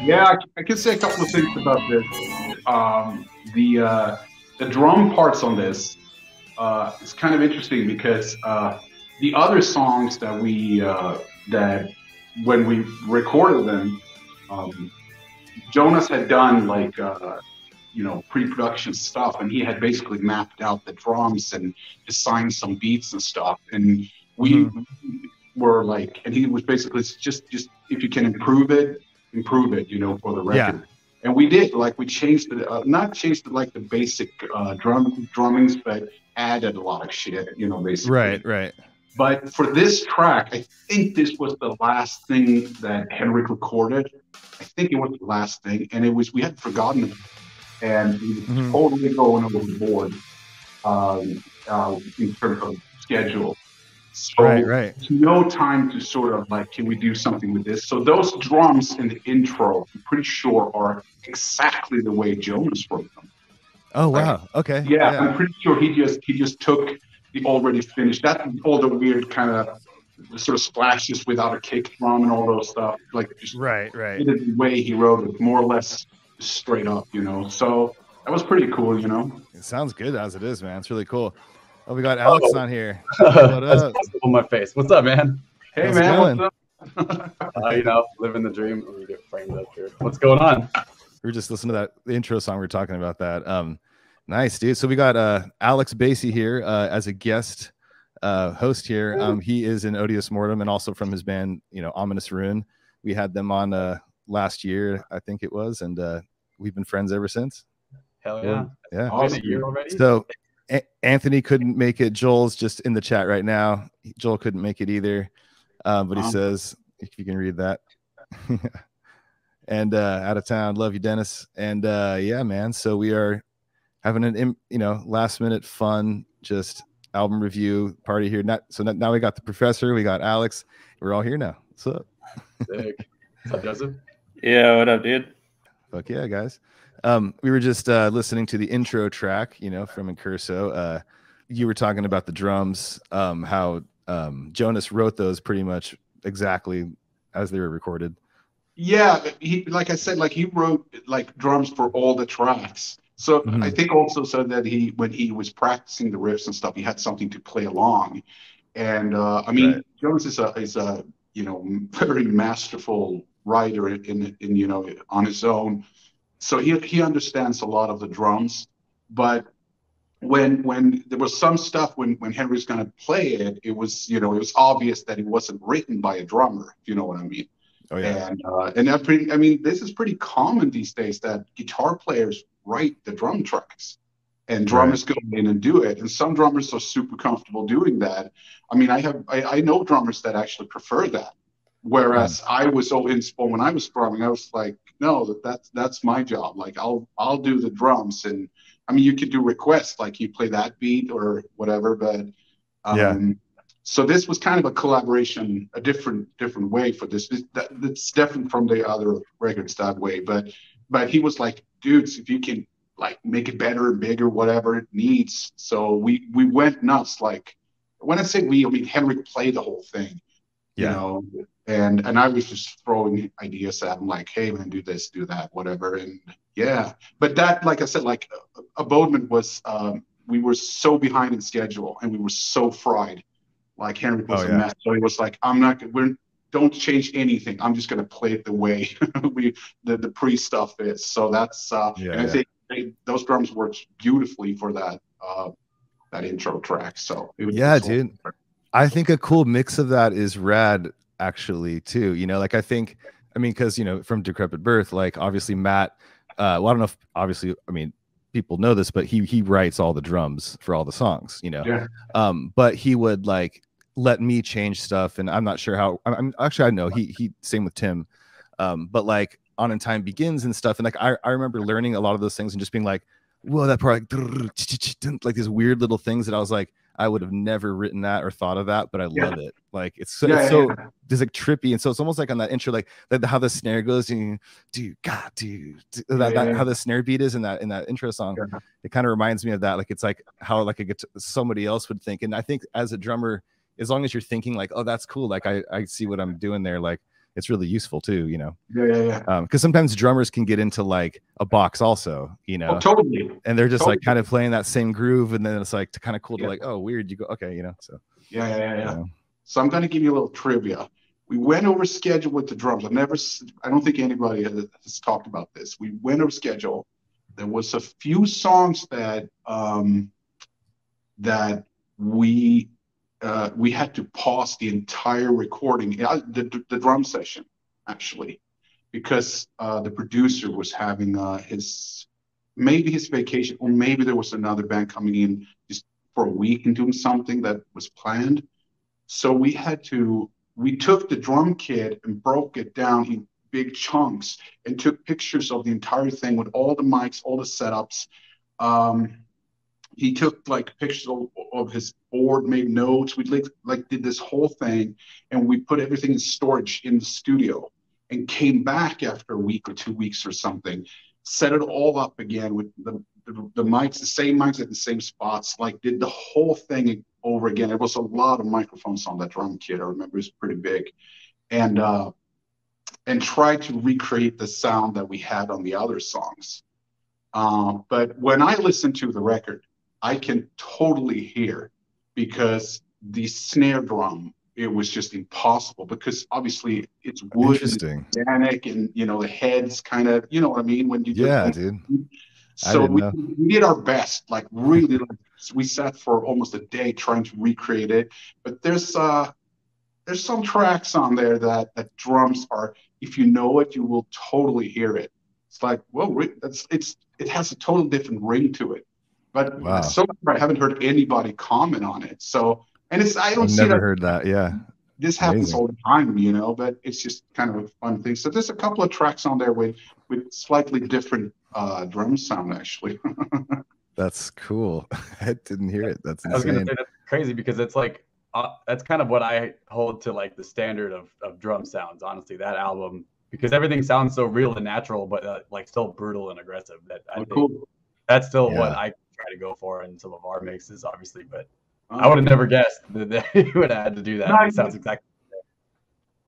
Yeah, I can say a couple of things about this. Um, the drum parts on this is kind of interesting because the other songs that that when we recorded them, um, Jonas had done like pre-production stuff, and he had basically mapped out the drums and assigned some beats and stuff, and Hmm. we were like, and he was basically just if you can improve it, for the Yeah. record. And we did, like, we changed it, not changed it like the basic drummings, but added a lot of shit, Right. basically. Right. But for this track, I think this was the last thing that Henrik recorded. I think it was the last thing, and it was we had forgotten it, and he was Hmm. totally going overboard in terms of schedule. Right. So Right. there's no time to sort of like, can we do something with this? So those drums in the intro, I'm pretty sure are exactly the way Jonas wrote them. Oh Like, wow. Okay. yeah, Yeah. I'm pretty sure he just took the already finished that all the weird kind of sort of splashes without a kick drum and all those stuff. Like just Right. Right. did it the way he wrote it, more or less straight up. So that was pretty cool. It sounds good as it is, man. It's really cool. Oh, we got Alex Oh, on here. What that's up? possible on my face. What's up, man? Hey How's it man, what's going? up? Living the dream. Let me get framed up here. What's going on? We were just listening to that the intro song. We were talking about that. Nice, dude. So we got Alex Basie here as a guest host here. He is in Odious Mortem and also from his band, Ominous Ruin. We had them on last year, I think it was, and we've been friends ever since. Hell yeah. Yeah. It's been a year already. So Anthony couldn't make it. Joel's just in the chat right now. Joel couldn't make it either, but he says if you can read that. And out of town, love you, Dennis. And yeah, man. So we are having an last minute fun just album review party here. Now we got the professor, we got Alex. We're all here now. What's up? Sick. What's up, Joseph? Yeah, what up, dude? Fuck yeah, guys. We were just listening to the intro track, from Incurso. You were talking about the drums, how Jonas wrote those pretty much exactly as they were recorded. Yeah, like I said, like he wrote like drums for all the tracks. So I think also so that when he was practicing the riffs and stuff, he had something to play along. And I mean, Right. Jones is a very masterful writer in on his own. So he understands a lot of the drums. But when there was some stuff when Henry's going to play it, it was obvious that it wasn't written by a drummer. If you know what I mean. Oh yeah. And I mean, this is pretty common these days that guitar players write the drum tracks and drummers go in and do it. And some drummers are super comfortable doing that. I mean, I know drummers that actually prefer that. Whereas I was so inspo when I was drumming, I was like, no, that's my job. Like I'll do the drums. And I mean, you could do requests like you play that beat or whatever, but Yeah. so this was kind of a collaboration, a different way for this. That's different from the other records that way. But he was like, dudes, if you can like make it better and bigger, whatever it needs. So we went nuts. Like when I say we, I mean Henrik played the whole thing, Yeah. and I was just throwing ideas at him like, hey man, do this, do that, whatever. And yeah, but that, like I said, like Abodement was, we were so behind in schedule and we were so fried. Like Henrik was a mess, so he was like, don't change anything. I'm just gonna play it the way the pre stuff is. So that's and I think those drums worked beautifully for that intro track. So it was dude. I think a cool mix of that is rad, actually, too. Like I mean, because from Decrepit Birth, like obviously Matt. Well, I don't know if obviously, I mean, people know this, but he writes all the drums for all the songs. Yeah. But he would like let me change stuff, and I'm not sure how. I'm actually I know he same with Tim, but like On in Time Begins and stuff, and like I remember learning a lot of those things and just being like, whoa, that part like these weird little things that I was like, I would have never written that or thought of that, but I love it. Like it's it's like trippy, and so it's almost like on that intro, like how the snare goes, and how the snare beat is in that intro song. It kind of reminds me of that. Like it's like how like somebody else would think, and I think as a drummer, as long as you're thinking like, oh, that's cool, like I see what I'm doing there, like it's really useful too, you know. Yeah. Because sometimes drummers can get into like a box also, you know. Oh, totally. And they're just like kind of playing that same groove, and then it's like kind of cool to like, oh, weird, you go, okay, you know. So yeah. So I'm going to give you a little trivia. We went over schedule with the drums. I don't think anybody has talked about this. We went over schedule. There was a few songs that we had to pause the entire recording, the drum session, actually, because the producer was having maybe his vacation, or maybe there was another band coming in just for a week and doing something that was planned. So we took the drum kit and broke it down in big chunks and took pictures of the entire thing with all the mics, all the setups. He took like pictures of his board, made notes. We did this whole thing, and we put everything in storage in the studio, and came back after a week or 2 weeks or something, set it all up again with the mics, the same mics at the same spots, like did the whole thing over again. There was a lot of microphones on that drum kit. I remember it was pretty big, and tried to recreate the sound that we had on the other songs. But when I listen to the record, I can totally hear, because the snare drum, it was just impossible, because obviously it's wood. Interesting. And organic, and you know the heads kind of, you know what I mean, when you dude. So we did our best, like really, like, we sat for almost a day trying to recreate it. But there's some tracks on there that drums are, if you know it, you will totally hear it. It's like, well, it has a totally different ring to it. But so far, I haven't heard anybody comment on it. So, and I've never heard that. Yeah. This happens all the time, you know, but it's just kind of a fun thing. So there's a couple of tracks on there with slightly different drum sound, actually. That's cool. I didn't hear it. That's insane. I was going to say that's crazy, because it's like, that's kind of what I hold to like the standard of drum sounds, honestly, that album, because everything sounds so real and natural, but like still brutal and aggressive. That I think that's still what I try to go for in some of our mixes, obviously, but I would have never guessed that you would have had to do that. It sounds exactly